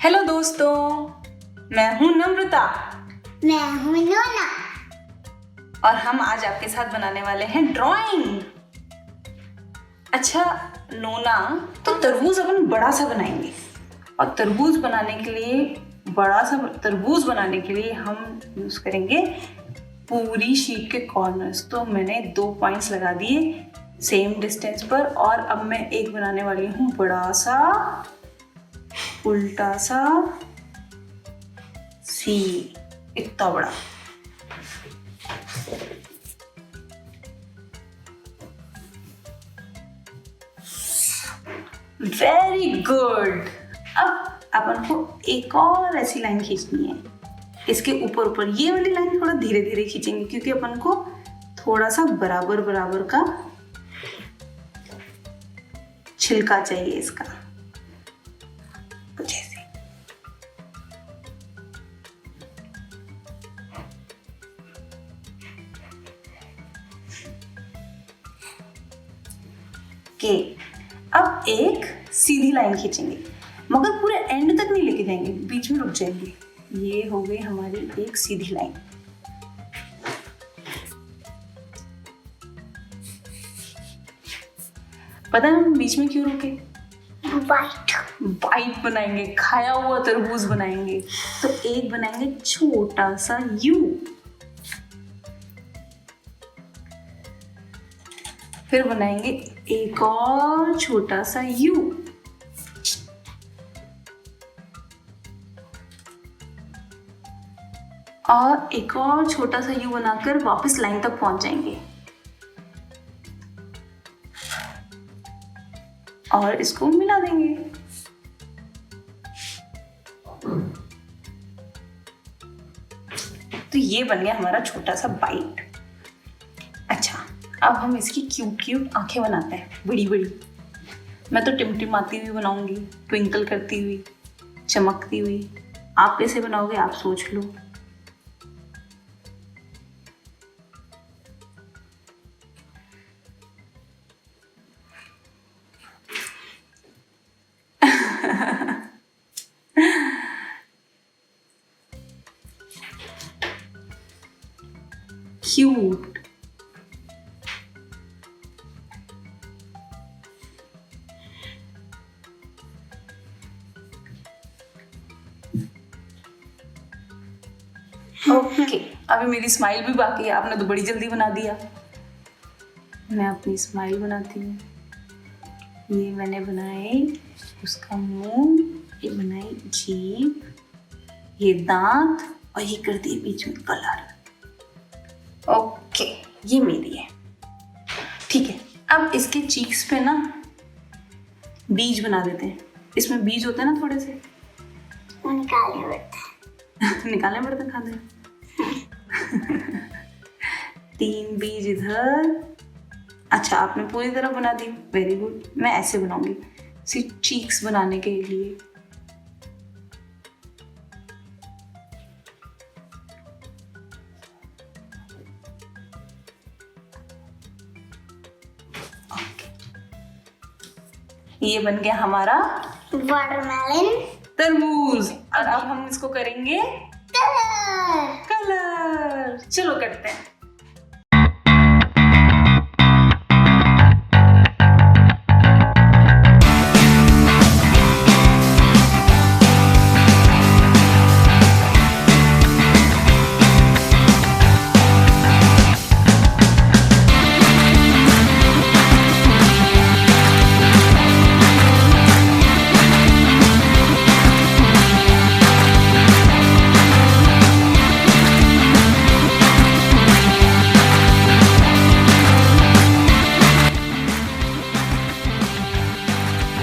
Hello दोस्तों, मैं हूं नम्रता। मैं हूं नोना और हम आज आपके साथ बनाने वाले हैं ड्राइंग। अच्छा नोना, तो तरबूज अपन बड़ा सा बनाएंगे और तरबूज बनाने के लिए हम यूज करेंगे पूरी शीट के कॉर्नर्स। तो मैंने 2 पॉइंट्स लगा दिए सेम डिस्टेंस पर और अब मैं एक बनाने वाली हूँ बड़ा सा उल्टा सा सी, इतना बड़ा। Very good. अब अपन को एक और ऐसी लाइन खींचनी है इसके ऊपर। ये वाली लाइन थोड़ा धीरे धीरे खींचेंगे क्योंकि अपन को थोड़ा सा बराबर बराबर का छिलका चाहिए इसका, कुछ ऐसे। के अब एक सीधी लाइन खींचेंगे मगर पूरे एंड तक नहीं लेके जाएंगे, बीच में रुक जाएंगे। ये हो गई हमारी एक सीधी लाइन। पता है हम बीच में क्यों रुके? बाइट बनाएंगे, खाया हुआ तरबूज बनाएंगे। तो एक बनाएंगे छोटा सा यू, फिर बनाएंगे एक और छोटा सा यू, और एक और छोटा सा यू बनाकर वापस लाइन तक पहुंच जाएंगे और इसको मिला देंगे। तो ये बन गया हमारा छोटा सा बाइट। अच्छा, अब हम इसकी क्यूट क्यूट आंखें बनाते हैं, बड़ी बड़ी। मैं तो टिमटिमाती हुई बनाऊंगी, ट्विंकल करती हुई, चमकती हुई। आप कैसे बनाओगे आप सोच लो। क्यूट। ओके, अभी मेरी स्माइल भी बाकी है। आपने तो बड़ी जल्दी बना दिया। मैं अपनी स्माइल बनाती हूँ। ये मैंने बनाई उसका मुंह, ये बनाई जीभ, ये दांत और ये कर दिए बीच में कलर। ओके, ये मेरी है। ठीक है, अब इसके चीक्स पे ना बीज बना देते हैं। इसमें बीज होते हैं ना थोड़े से, वो निकालने पड़ता है। निकालने पड़ते हैं खाने। 3 बीज इधर। अच्छा, आपने पूरी तरह बना दी, वेरी गुड। मैं ऐसे बनाऊंगी सिर्फ चीक्स बनाने के लिए। ये बन गया हमारा वाटरमेलन तरबूज। और अब हम इसको करेंगे कलर। कलर। चलो करते हैं।